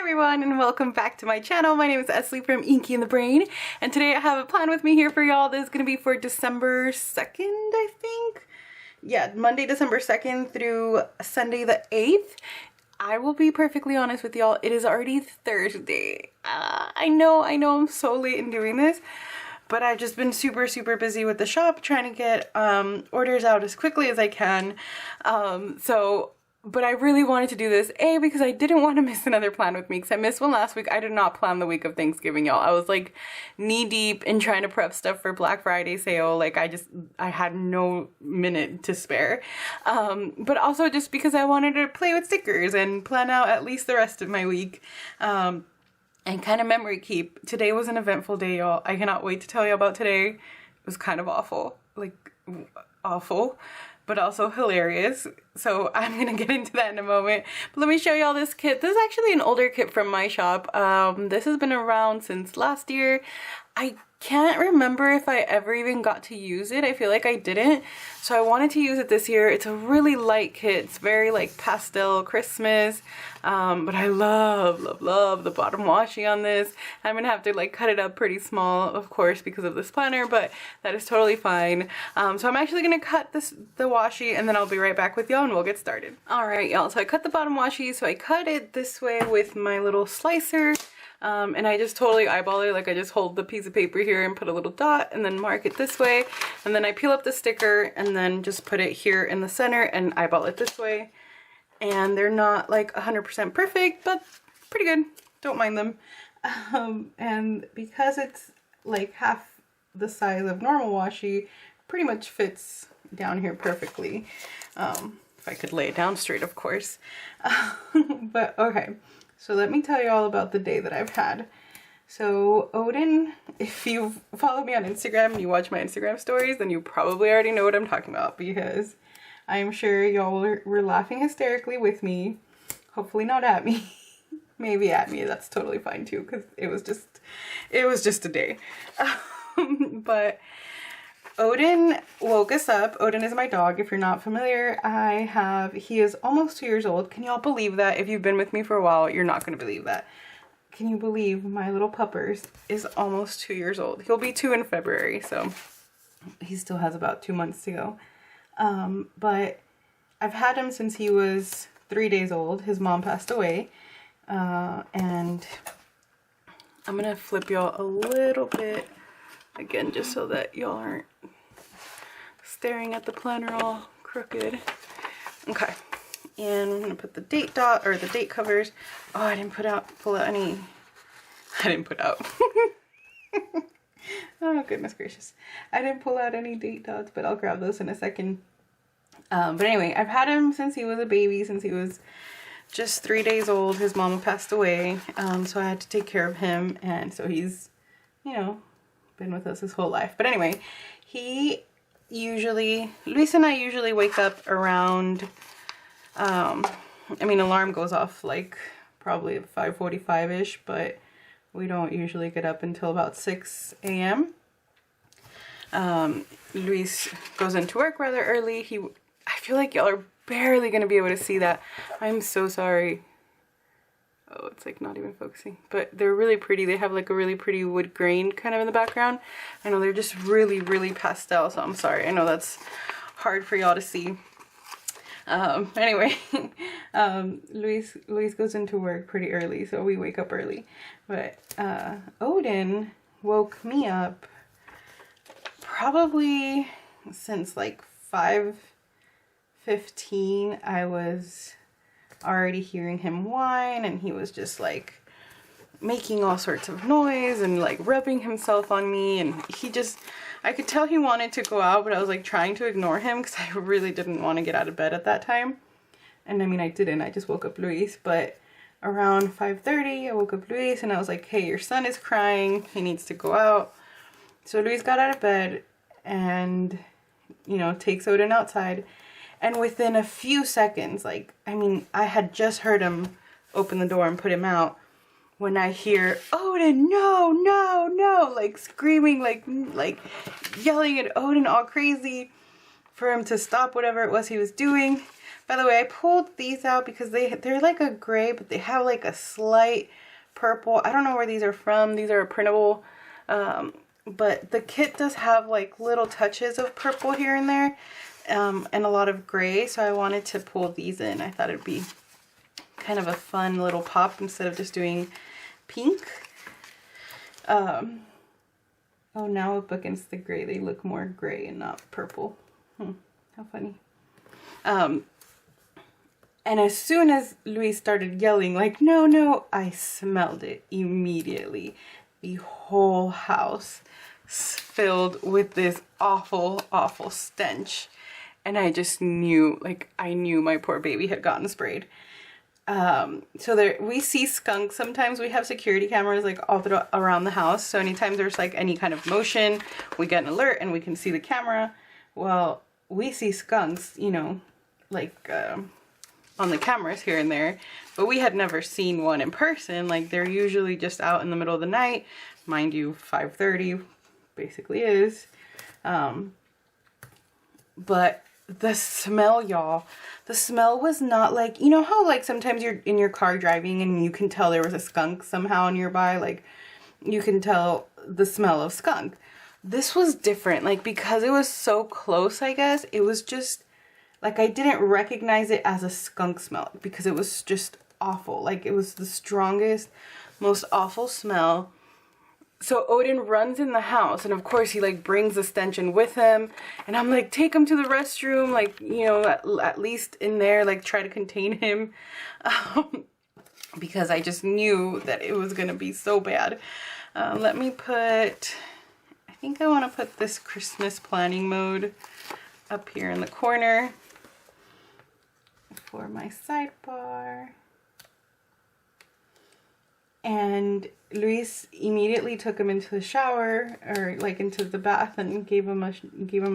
everyone and welcome back to my channel. My name is Esli from inkeandthebrain, and today I have a plan with me here for y'all. This is going to be for December 2nd, I think. Yeah, Monday, December 2nd through Sunday the 8th. I will be perfectly honest with y'all, it is already Thursday. I know I'm so late in doing this, but I've just been super busy with the shop trying to get orders out as quickly as I can. But I really wanted to do this, A, because I didn't want to miss another plan with me, because I missed one last week. I did not plan the week of Thanksgiving, y'all. I was like knee deep in trying to prep stuff for Black Friday sale. Like I had no minute to spare. But also just because I wanted to play with stickers and plan out at least the rest of my week. And kind of memory keep. Today was an eventful day, y'all. I cannot wait to tell you about today. It was kind of awful. Like, awful, but also hilarious. So I'm gonna get into that in a moment. But let me show y'all this kit. This is actually an older kit from my shop. This has been around since last year. I can't remember if I ever even got to use it. I feel like I didn't. So I wanted to use it this year. It's a really light kit. It's very like pastel Christmas. But I love the bottom washi on this. I'm gonna have to like cut it up pretty small, of course, because of this planner, but that is totally fine. So I'm actually gonna cut the washi and then I'll be right back with y'all and we'll get started. All right, y'all, so I cut the bottom washi. So I cut it this way with my little slicer. And I just totally eyeball it. Like I just hold the piece of paper here and put a little dot and then mark it this way. And then I peel up the sticker and then just put it here in the center and eyeball it this way. And they're not like 100% perfect, but pretty good. Don't mind them. And because it's like half the size of normal washi, pretty much fits down here perfectly. If I could lay it down straight, of course. But okay. So let me tell you all about the day that I've had. So Odin, if you follow me on Instagram and you watch my Instagram stories, then you probably already know what I'm talking about, because I'm sure y'all were laughing hysterically with me. Hopefully not at me. Maybe at me. That's totally fine too, because it was just a day. But Odin woke us up. Odin is my dog. If you're not familiar, he is almost 2 years old. Can y'all believe that? If you've been with me for a while, you're not going to believe that. Can you believe my little puppers is almost 2 years old? He'll be 2 in February, so he still has about 2 months to go. But I've had him since he was 3 days old. His mom passed away. And I'm going to flip y'all a little bit again, just so that y'all aren't staring at the planner all crooked. Okay, and I'm gonna put the date dot, or the date covers. Oh, I didn't pull out any. I didn't put out. Oh, goodness gracious. I didn't pull out any date dots, but I'll grab those in a second. But anyway, I've had him since he was a baby, since he was just 3 days old. His mama passed away, so I had to take care of him, and so he's, you know, been with us his whole life. But anyway, Luis and I usually wake up around, alarm goes off like probably at 5:45-ish, but we don't usually get up until about 6 a.m. Luis goes into work rather early. I feel like y'all are barely gonna be able to see that. I'm so sorry. Oh, it's like not even focusing, but they're really pretty. They have like a really pretty wood grain kind of in the background. I know they're just really pastel, so I'm sorry. I know that's hard for y'all to see. Anyway, Luis goes into work pretty early, so we wake up early. But Odin woke me up probably since like 5:15. I was already hearing him whine, and he was just like making all sorts of noise and like rubbing himself on me, and I could tell he wanted to go out, but I was like trying to ignore him because I really didn't want to get out of bed at that time. And I mean, I didn't. I just woke up Luis. But around 5:30 I woke up Luis and I was like, hey, your son is crying, he needs to go out. So Luis got out of bed and, you know, takes Odin outside. And within a few seconds, like, I mean, I had just heard him open the door and put him out when I hear, Odin, no, like screaming, like yelling at Odin all crazy for him to stop whatever it was he was doing. By the way, I pulled these out because they're like a gray, but they have like a slight purple. I don't know where these are from. These are printable. But the kit does have like little touches of purple here and there, and a lot of gray. So I wanted to pull these in. I thought it'd be kind of a fun little pop instead of just doing pink. Oh, now up against the gray, they look more gray and not purple. How funny. And as soon as Luis started yelling, like, no, no, I smelled it immediately. The whole house filled with this awful, awful stench. And I just knew, like, I knew my poor baby had gotten sprayed. So there, we see skunks. Sometimes we have security cameras like all around the house. So anytime there's like any kind of motion, we get an alert and we can see the camera. Well, we see skunks, you know, like on the cameras here and there, but we had never seen one in person. Like they're usually just out in the middle of the night. Mind you, 5:30 basically is. But the smell, y'all, the smell was not like, you know how like sometimes you're in your car driving and you can tell there was a skunk somehow nearby, like you can tell the smell of skunk. This was different, like because it was so close, I guess, it was just like I didn't recognize it as a skunk smell because it was just awful. Like it was the strongest, most awful smell. So Odin runs in the house and of course he like brings the stench in with him, and I'm like, take him to the restroom, like, you know, at least in there, like try to contain him, because I just knew that it was gonna be so bad. Let me put, I think I want to put this Christmas planning mode up here in the corner for my sidebar. And Luis immediately took him into the shower, or like into the bath, and gave him a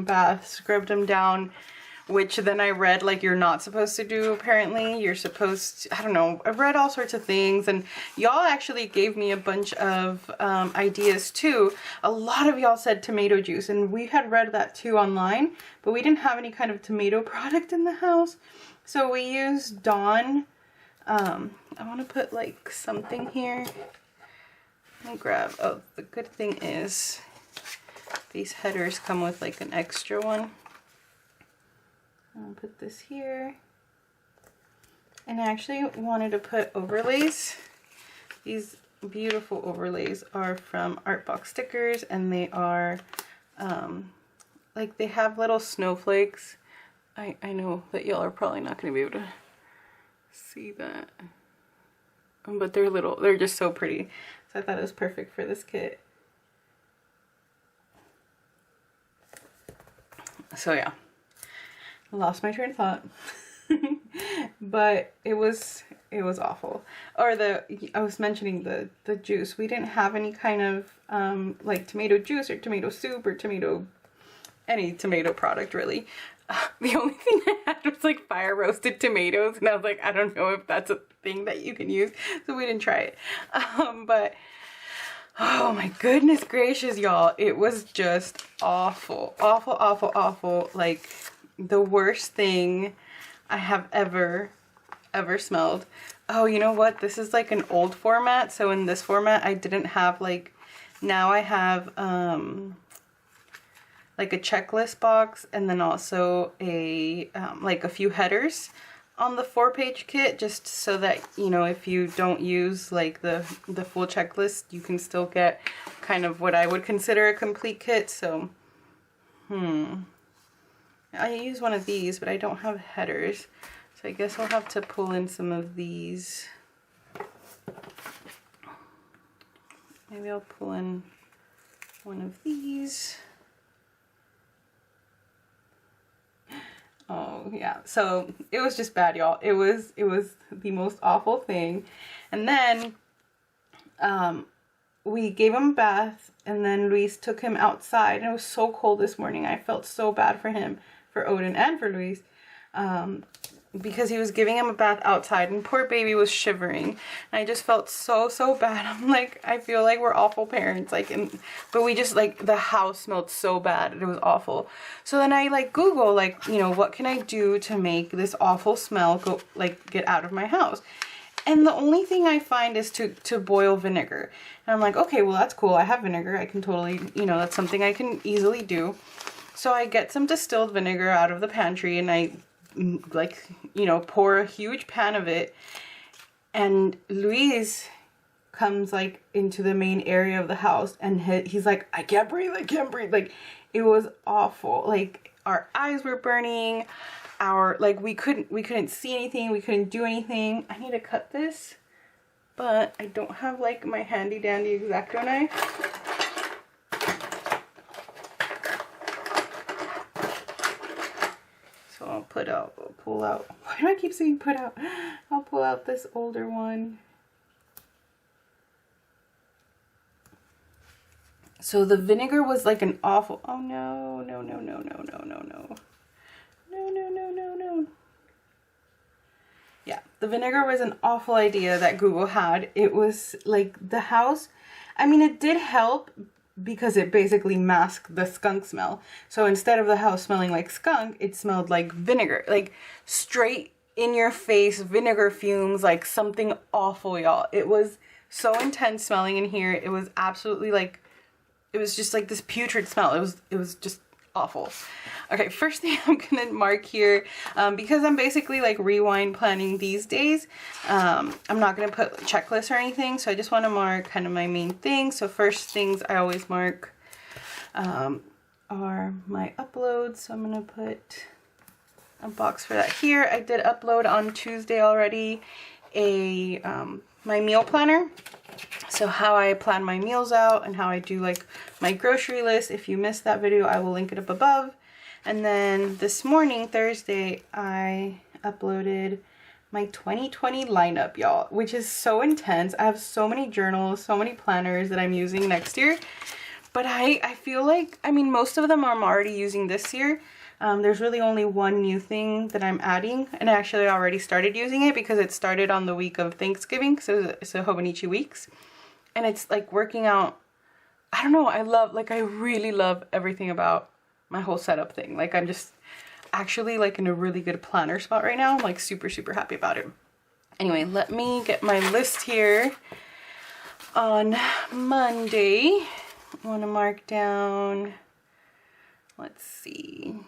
bath, scrubbed him down, which then I read like you're not supposed to do. Apparently you're supposed to, I don't know, I've read all sorts of things, and y'all actually gave me a bunch of ideas too. A lot of y'all said tomato juice, and we had read that too online, but we didn't have any kind of tomato product in the house, so we used Dawn. I want to put like something here. Let me grab, oh, the good thing is these headers come with like an extra one. I'll put this here. And I actually wanted to put overlays. These beautiful overlays are from Artbox Stickers, and they are like they have little snowflakes. I know that y'all are probably not going to be able to see that, but they're little, they're just so pretty, so I thought it was perfect for this kit. So yeah, I lost my train of thought. But it was awful. Or I was mentioning the juice, we didn't have any kind of like tomato juice or tomato soup or any tomato product really. The only thing I had was like fire roasted tomatoes, and I was like, I don't know if that's a thing that you can use, so we didn't try it. But oh my goodness gracious, y'all, it was just awful, awful, awful, awful. Like the worst thing I have ever smelled. Oh, you know what? This is like an old format, so in this format I didn't have like, now I have like a checklist box, and then also a like a few headers on the 4-page kit, just so that, you know, if you don't use like the full checklist, you can still get kind of what I would consider a complete kit. So I use one of these, but I don't have headers, so I guess I'll have to pull in some of these. Maybe I'll pull in one of these. Oh yeah, so it was just bad, y'all. It was the most awful thing. And then we gave him a bath, and then Luis took him outside, and it was so cold this morning. I felt so bad for him, for Odin and for Luis. because he was giving him a bath outside and poor baby was shivering. And I just felt so bad. I'm like, I feel like we're awful parents, like, but we just, like, the house smelled so bad. It was awful. So then I like Google, like, you know, what can I do to make this awful smell go, like, get out of my house? And the only thing I find is to boil vinegar. And I'm like, okay, well, that's cool. I have vinegar. I can totally, you know, that's something I can easily do. So I get some distilled vinegar out of the pantry and I, like, you know, pour a huge pan of it. And Luis comes, like, into the main area of the house and he's like, I can't breathe. Like, it was awful. Like, our eyes were burning. Like, we couldn't see anything, we couldn't do anything. I need to cut this, but I don't have, like, my handy dandy X-Acto knife. So I'll pull out, why do I keep saying put out? I'll pull out this older one. So the vinegar was like an awful, oh no. Yeah, the vinegar was an awful idea that Google had. It was like the house, I mean, it did help because it basically masked the skunk smell. So instead of the house smelling like skunk, it smelled like vinegar, like straight in your face vinegar fumes, like something awful, y'all. It was so intense smelling in here. It was absolutely like, it was just like this putrid smell. It was just awful. Okay, first thing I'm gonna mark here, because I'm basically like rewind planning these days, I'm not gonna put checklists or anything, so I just want to mark kind of my main things. So first things I always mark are my uploads, so I'm gonna put a box for that here. I did upload on Tuesday already my meal planner. So how I plan my meals out and how I do like my grocery list. If you missed that video, I will link it up above. And then this morning, Thursday, I uploaded my 2020 lineup, y'all, which is so intense. I have so many journals, so many planners that I'm using next year. But I feel like, I mean, most of them I'm already using this year. There's really only one new thing that I'm adding, and I actually already started using it because it started on the week of Thanksgiving, so it's a Hobonichi weeks, and it's like working out. I don't know, I really love everything about my whole setup thing. Like, I'm just actually like in a really good planner spot right now. I'm like super happy about it. Anyway, let me get my list here. On Monday, I want to mark down, let's see.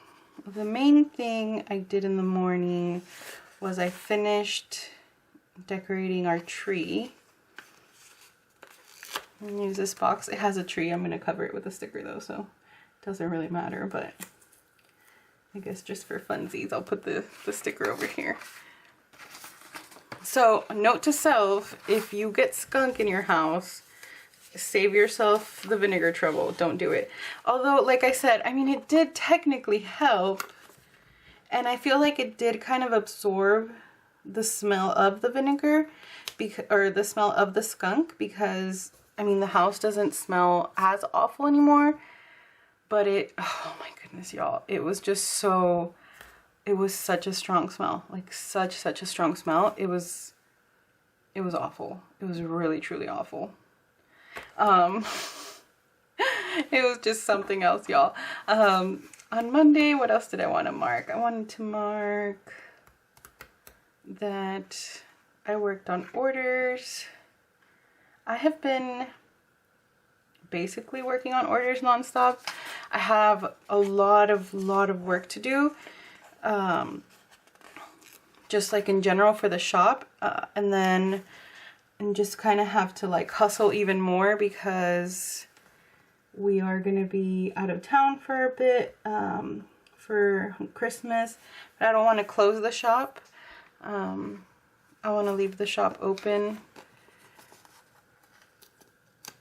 The main thing I did in the morning was I finished decorating our tree. I'm gonna use this box. It has a tree. I'm gonna cover it with a sticker though, so it doesn't really matter, but I guess just for funsies, I'll put the sticker over here. So, note to self, if you get skunk in your house, save yourself the vinegar trouble. Don't do it. Although, like I said, I mean, it did technically help, and I feel like it did kind of absorb the smell of the vinegar, or the smell of the skunk, because, I mean, the house doesn't smell as awful anymore, but oh my goodness, y'all, it was just so, it was such a strong smell, like such a strong smell. It was awful. It was really, truly awful. It was just something else, y'all. On Monday, what else did I want to mark? I wanted to mark that I worked on orders. I have been basically working on orders nonstop. I have a lot of work to do, just like in general for the shop, and just kind of have to like hustle even more because we are going to be out of town for a bit for Christmas, but I don't want to close the shop. I want to leave the shop open,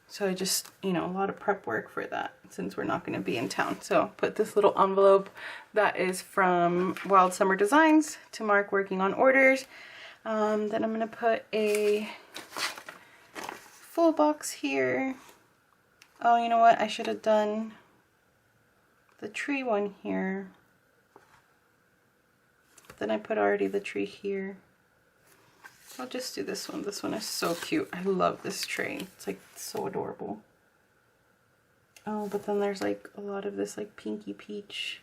so I just, you know, a lot of prep work for that since we're not going to be in town. So put this little envelope that is from Wild Summer Designs to mark working on orders. Then I'm going to put a full box here. Oh, you know what? I should have done the tree one here. then I put already the tree here. I'll just do this one. This one is so cute. I love this tray. It's like so adorable. Oh, but then there's like a lot of this like pinky peach.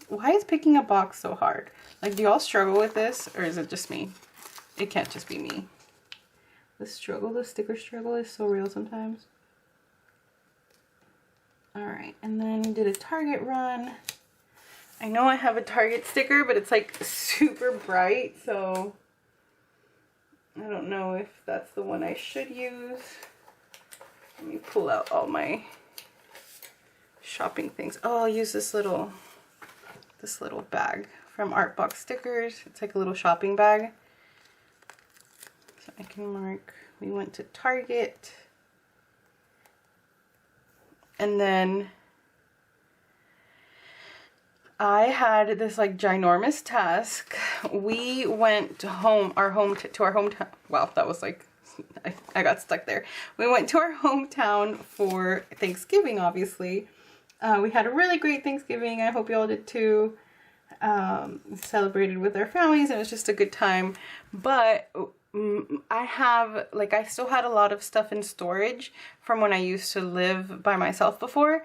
Why is picking a box so hard? Like, do y'all struggle with this, or is it just me? It can't just be me. The struggle, the sticker struggle is so real sometimes. Alright, and then we did a Target run. I know I have a Target sticker, but it's like super bright, so I don't know if that's the one I should use. Let me pull out all my shopping things. Oh, I'll use this little bag from Artbox Stickers. It's like a little shopping bag. So I can mark, we went to Target. And then I had this like ginormous task. We went home, to our hometown. Wow, that was like, I got stuck there. We went to our hometown for Thanksgiving, obviously. We had a really great Thanksgiving. I hope you all did too. Celebrated with our families. It was just a good time. But I still had a lot of stuff in storage from when I used to live by myself before.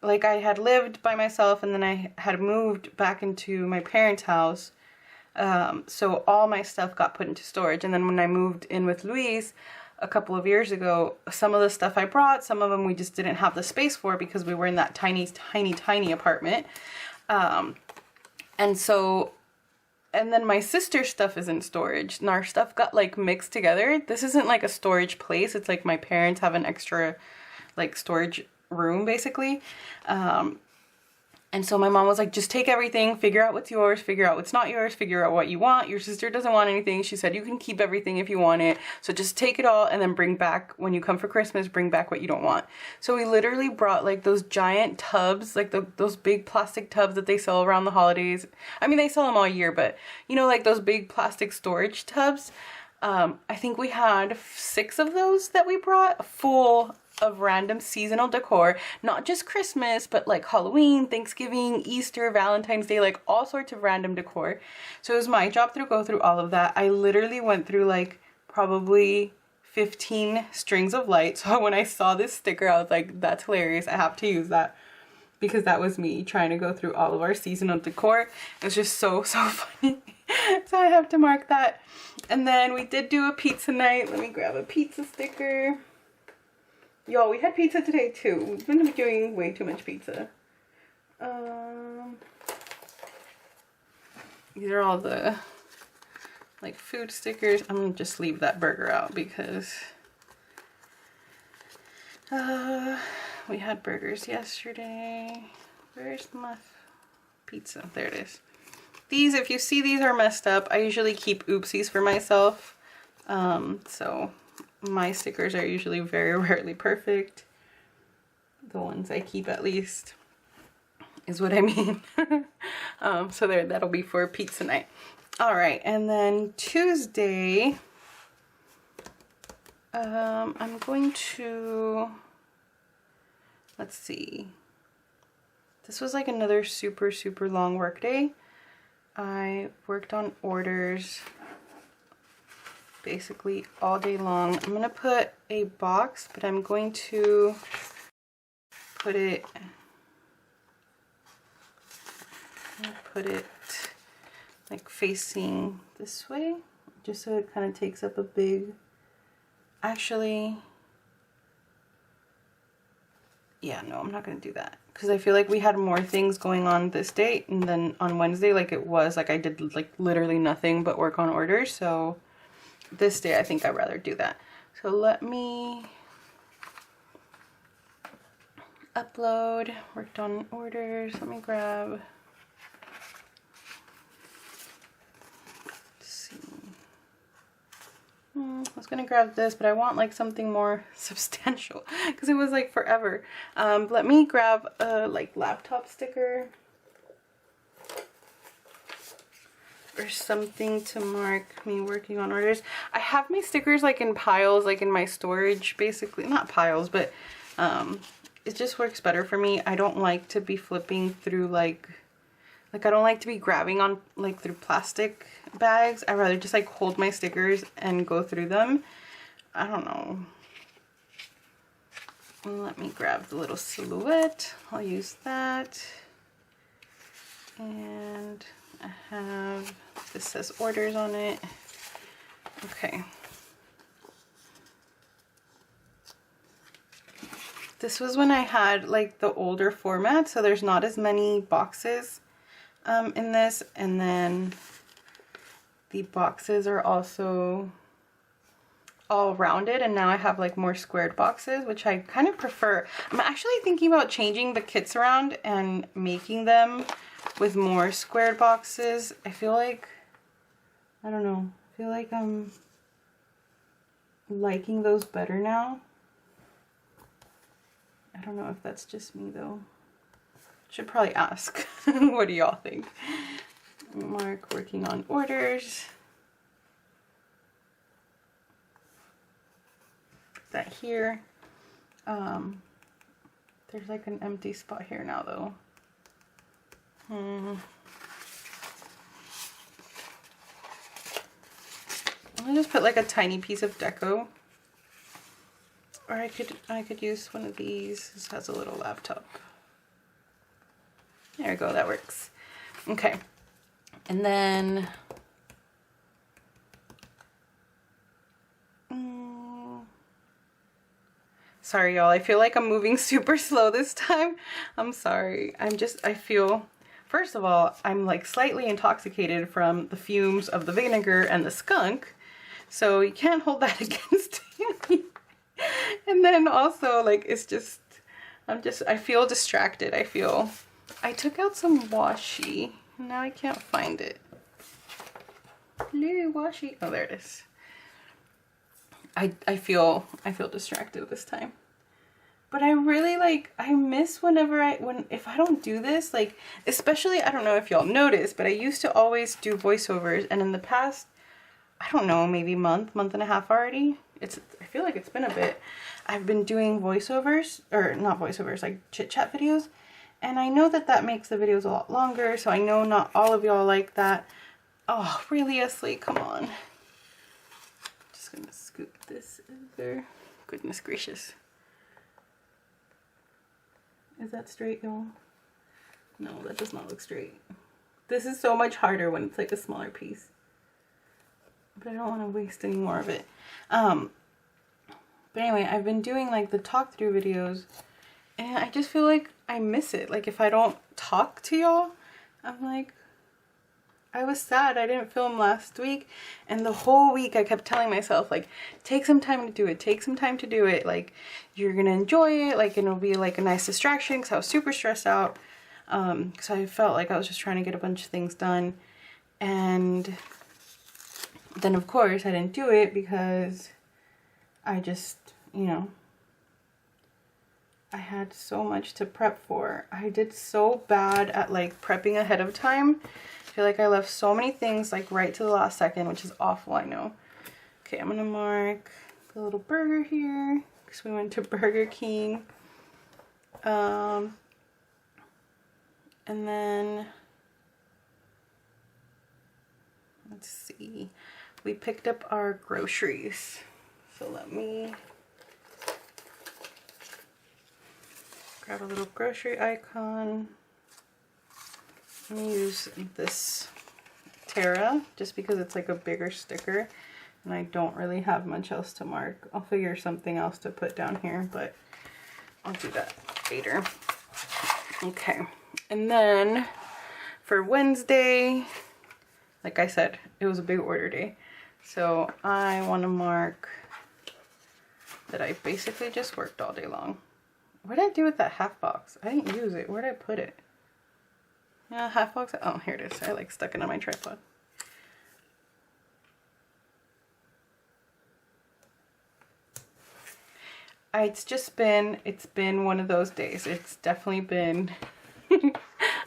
Like I had lived by myself and then I had moved back into my parents' house. So all my stuff got put into storage. And then when I moved in with Luis a couple of years ago, some of the stuff I brought, some of them we just didn't have the space for because we were in that tiny, tiny, tiny apartment. And then my sister's stuff is in storage and our stuff got like mixed together. This isn't like a storage place. It's like my parents have an extra like storage room basically. And so my mom was like, just take everything, figure out what's yours, figure out what's not yours, figure out what you want. Your sister doesn't want anything. She said, you can keep everything if you want it. So just take it all and then bring back, when you come for Christmas, bring back what you don't want. So we literally brought like those giant tubs, like those big plastic tubs that they sell around the holidays. I mean, they sell them all year, but you know, like those big plastic storage tubs. I think we had 6 of those that we brought, full of random seasonal decor, not just Christmas, but like Halloween, Thanksgiving, Easter, Valentine's Day, like all sorts of random decor. So it was my job to go through all of that. I literally went through like probably 15 strings of lights. So when I saw this sticker, I was like, that's hilarious. I have to use that, because that was me trying to go through all of our seasonal decor. It was just so funny. So I have to mark that. And then we did do a pizza night. Let me grab a pizza sticker. Y'all, we had pizza today too. We've been doing way too much pizza. These are all the like food stickers. I'm gonna just leave that burger out because we had burgers yesterday. Where's my pizza? There it is. These, if you see these are messed up, I usually keep oopsies for myself. So my stickers are usually very rarely perfect. The ones I keep, at least, is what I mean. So there, that'll be for pizza night. All right, and then Tuesday, I'm going to, let's see. This was like another super long work day. I worked on orders basically all day long. I'm gonna put a box, but I'm going to put it like facing this way, just so it kind of takes up a big, actually, yeah, no, I'm not gonna do that, because I feel like we had more things going on this day, and then on Wednesday, like it was like I did like literally nothing but work on orders. So this day I think I'd rather do that. So let me upload, worked on orders. Let me grab, let's see. I was gonna grab this, but I want like something more substantial because it was like forever. Let me grab a like laptop sticker or something to mark me working on orders. I have my stickers like in piles, like in my storage, basically, not piles, but it just works better for me. I don't like to be flipping through like I don't like to be grabbing on like through plastic bags. I'd rather just like hold my stickers and go through them. I don't know. Let me grab the little silhouette. I'll use that. And I have, this says orders on it. Okay. This was when I had like the older format, so there's not as many boxes in this, and then the boxes are also all rounded, and now I have like more squared boxes, which I kind of prefer. I'm actually thinking about changing the kits around and making them with more squared boxes. I feel like, I don't know, I feel like I'm liking those better now. I don't know if that's just me though. Should probably ask. What do y'all think? Mark working on orders. That here. There's like an empty spot here now though. I'll just put like a tiny piece of deco. Or I could use one of these. This has a little laptop. There we go, that works. Okay. And then sorry y'all, I feel like I'm moving super slow this time. I'm sorry. I feel, first of all, I'm like slightly intoxicated from the fumes of the vinegar and the skunk. So you can't hold that against me. And then also like it's just, I feel distracted. I took out some washi. Now I can't find it. Hello, washi. Oh, there it is. I feel distracted this time. But I really like, I miss if I don't do this, like, especially, I don't know if y'all noticed, but I used to always do voiceovers, and in the past, I don't know, maybe month and a half already. I feel like it's been a bit. I've been doing voiceovers, or not voiceovers, like chit chat videos. And I know that makes the videos a lot longer, so I know not all of y'all like that. Oh, really, Esli? Come on. Just gonna scoop this over. Goodness gracious. Is that straight, y'all? No, that does not look straight. This is so much harder when it's like a smaller piece. But I don't want to waste any more of it. But anyway, I've been doing like the talk through videos, and I just feel like I miss it. Like if I don't talk to y'all, I'm like, I was sad I didn't film last week, and the whole week I kept telling myself like, take some time to do it, take some time to do it, like you're gonna enjoy it, like it'll be like a nice distraction, because I was super stressed out, because I felt like I was just trying to get a bunch of things done. And then of course I didn't do it because I just, you know, I had so much to prep for. I did so bad at like prepping ahead of time. I feel like I left so many things like right to the last second, which is awful, I know. Okay, I'm gonna mark the little burger here because we went to Burger King. And then let's see, we picked up our groceries. So let me grab a little grocery icon. I'm gonna use this Terra just because it's like a bigger sticker and I don't really have much else to mark. I'll figure something else to put down here, but I'll do that later. Okay, and then for Wednesday, like I said, it was a big order day. So I want to mark that I basically just worked all day long. What did I do with that half box? I didn't use it. Where did I put it? Yeah, half box. Oh, here it is. I like stuck it on my tripod. It's been one of those days. It's definitely been,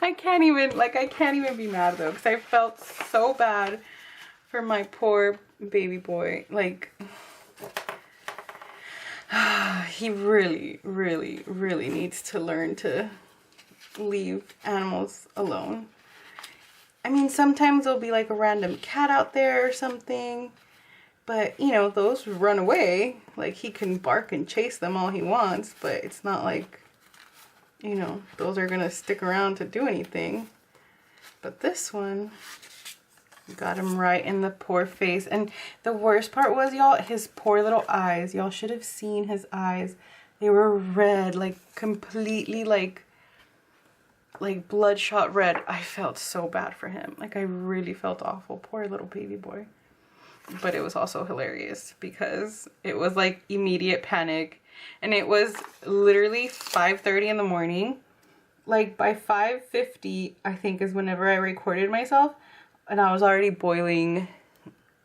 I can't even be mad though, because I felt so bad for my poor baby boy. Like, He really, really, really needs to learn to leave animals alone. I mean, sometimes there'll be like a random cat out there or something, but you know, those run away. Like, he can bark and chase them all he wants, but it's not like, you know, those are gonna stick around to do anything. But this one got him right in the poor face. And the worst part was, y'all, his poor little eyes. Y'all should have seen his eyes. They were red, like completely like bloodshot red. I felt so bad for him. Like, I really felt awful. Poor little baby boy. But it was also hilarious because it was like immediate panic. And it was literally 5:30 in the morning. Like, by 5:50, I think, is whenever I recorded myself, and I was already boiling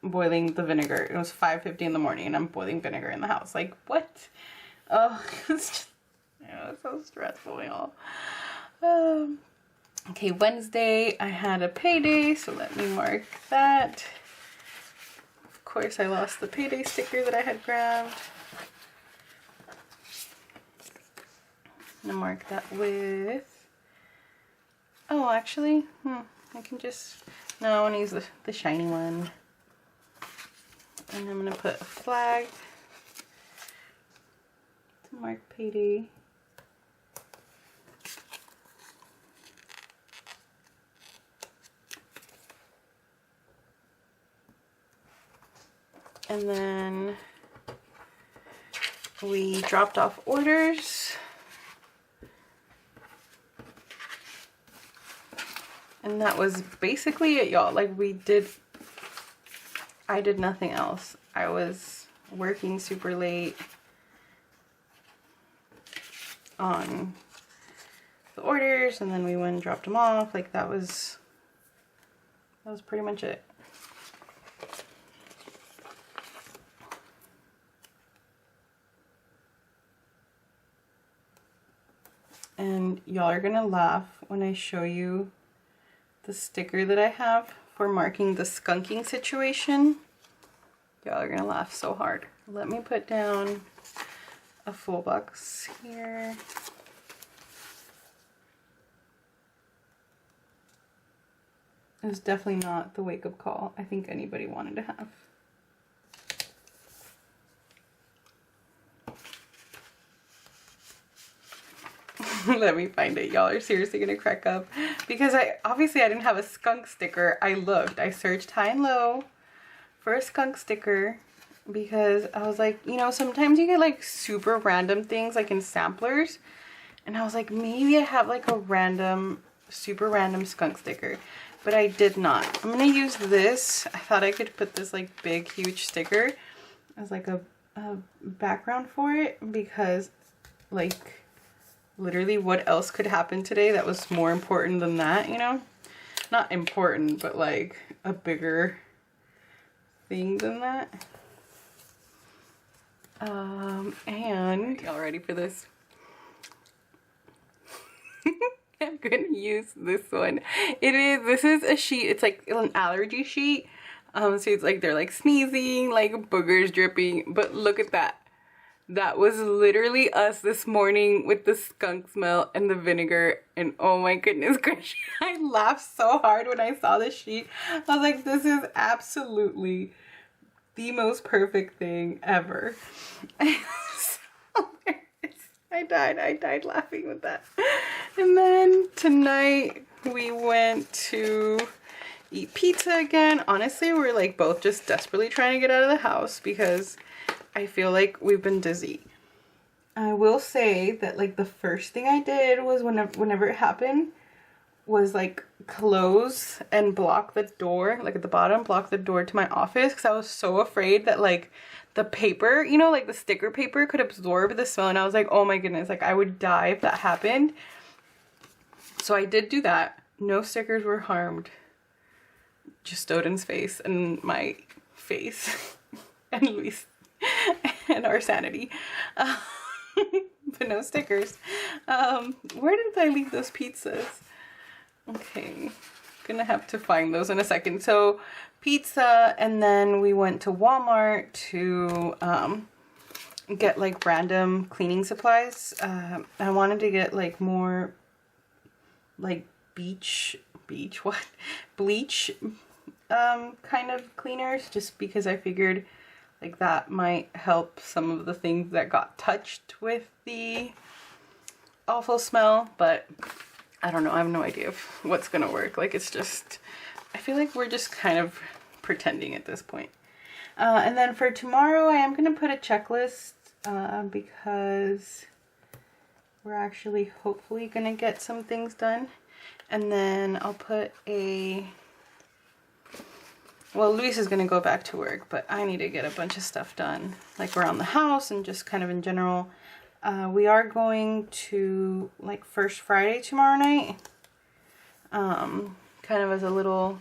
the vinegar. It was 5:50 in the morning, and I'm boiling vinegar in the house. Like, what? Oh, it's just, yeah, it's so stressful, y'all. Okay, Wednesday, I had a payday, so let me mark that. Of course, I lost the payday sticker that I had grabbed. I'm gonna mark that with... Oh, actually, I can just... No, I want to use the shiny one. And I'm gonna put a flag to mark payday. And then we dropped off orders. And that was basically it, y'all. Like, I did nothing else. I was working super late on the orders, and then we went and dropped them off. Like, that was pretty much it. And y'all are gonna laugh when I show you the sticker that I have for marking the skunking situation. Y'all are gonna laugh so hard. Let me put down a full box here. It was definitely not the wake-up call I think anybody wanted to have. Let me find it. Y'all are seriously gonna crack up because obviously I didn't have a skunk sticker. I searched high and low for a skunk sticker because I was like, you know, sometimes you get like super random things like in samplers, and I was like, maybe I have like a super random skunk sticker, but I did not. I'm gonna use this. I thought I could put this like big huge sticker as like a background for it because, like, literally what else could happen today that was more important than that, you know? Not important, but like a bigger thing than that. And y'all ready for this? I'm gonna use this one. This is a sheet. It's like an allergy sheet. So it's like they're like sneezing, like boogers dripping, but look at that. That was literally us this morning with the skunk smell and the vinegar, and oh my goodness gracious, I laughed so hard when I saw this sheet. I was like, this is absolutely the most perfect thing ever. I died laughing with that. And then tonight we went to eat pizza again. Honestly, we're like both just desperately trying to get out of the house because I feel like we've been dizzy. I will say that like the first thing I did was whenever it happened was like close and block the door, like at the bottom, block the door to my office because I was so afraid that like the paper, you know, like the sticker paper could absorb the smell, and I was like, oh my goodness, like I would die if that happened. So I did do that. No stickers were harmed. Just Odin's face and my face and Luis and our sanity. But no stickers. Where did I leave those pizzas? Okay, gonna have to find those in a second. So pizza, and then we went to Walmart to get like random cleaning supplies. I wanted to get like more like bleach kind of cleaners, just because I figured like that might help some of the things that got touched with the awful smell. But I don't know, I have no idea what's gonna work. Like, it's just, I feel like we're just kind of pretending at this point. And then for tomorrow, I am gonna put a checklist because we're actually hopefully gonna get some things done. And then I'll put well, Luis is gonna go back to work, but I need to get a bunch of stuff done, like around the house and just kind of in general. We are going to like First Friday tomorrow night, kind of as a little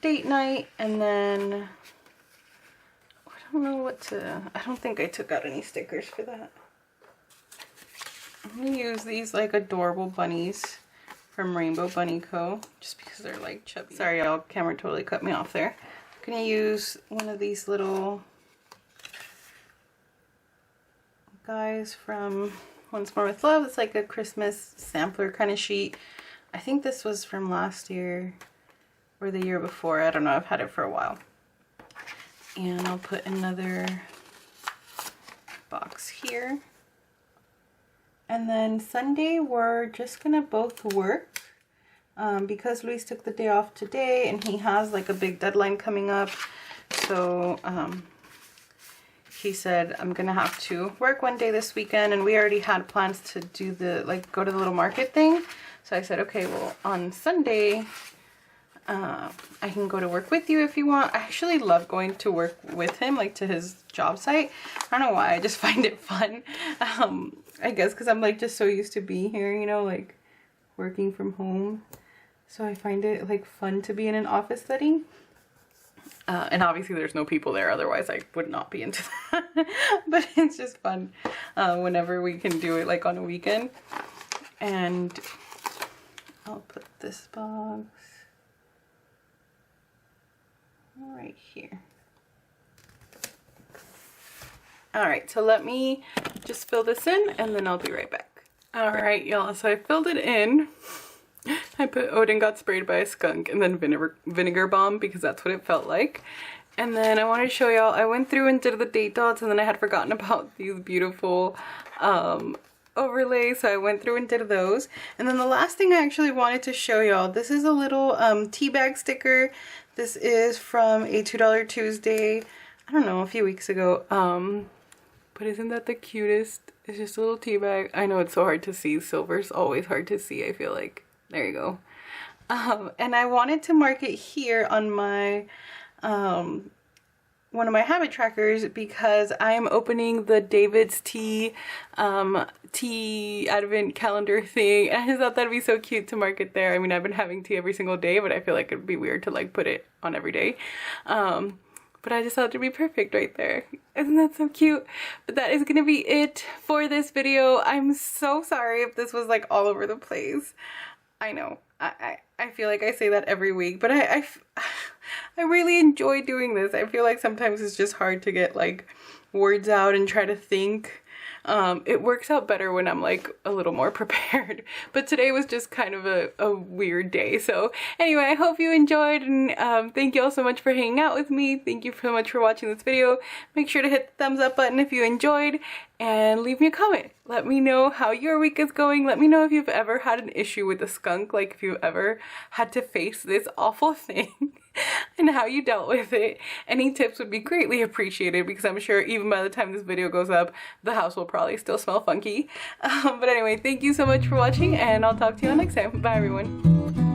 date night. And then I don't know what to, I don't think I took out any stickers for that. I'm gonna use these like adorable bunnies from Rainbow Bunny Co. just because they're like chubby. Sorry y'all, camera totally cut me off there. I'm gonna use one of these little guys from Once More With Love. It's like a Christmas sampler kind of sheet. I think this was from last year or the year before. I don't know, I've had it for a while. And I'll put another box here. And then Sunday we're just gonna both work because Luis took the day off today and he has like a big deadline coming up. So he said, I'm gonna have to work one day this weekend, and we already had plans to do the, like, go to the little market thing. So I said, okay, well, on Sunday, I can go to work with you if you want. I actually love going to work with him, like to his job site. I don't know why, I just find it fun. I guess because I'm like just so used to being here, you know, like working from home. So I find it like fun to be in an office setting. And obviously there's no people there, otherwise I would not be into that. But it's just fun whenever we can do it, like on a weekend. And I'll put this box right here. Alright, so let me just fill this in and then I'll be right back. Alright y'all, so I filled it in. I put Odin got sprayed by a skunk and then vinegar bomb because that's what it felt like. And then I wanted to show y'all, I went through and did the date dots, and then I had forgotten about these beautiful overlays, so I went through and did those. And then the last thing I actually wanted to show y'all, this is a little tea bag sticker. This is from a $2 Tuesday, I don't know, a few weeks ago. But isn't that the cutest? It's just a little tea bag. I know it's so hard to see. Silver's always hard to see, I feel like. There you go. And I wanted to mark it here on my one of my habit trackers because I am opening the David's tea advent calendar thing, and I just thought that'd be so cute to mark it there. I mean, I've been having tea every single day, but I feel like it'd be weird to like put it on every day. But I just thought it'd be perfect right there. Isn't that so cute? But that is gonna be it for this video. I'm so sorry if this was like all over the place. I know, I feel like I say that every week, but I really enjoy doing this. I feel like sometimes it's just hard to get like words out and try to think. It works out better when I'm like a little more prepared, but today was just kind of a weird day. So anyway, I hope you enjoyed, and thank you all so much for hanging out with me. Thank you so much for watching this video. Make sure to hit the thumbs up button if you enjoyed, and leave me a comment. Let me know how your week is going. Let me know if you've ever had an issue with a skunk, like if you've ever had to face this awful thing and how you dealt with it. Any tips would be greatly appreciated, because I'm sure even by the time this video goes up, the house will probably still smell funky. But anyway, thank you so much for watching, and I'll talk to you all next time. Bye everyone.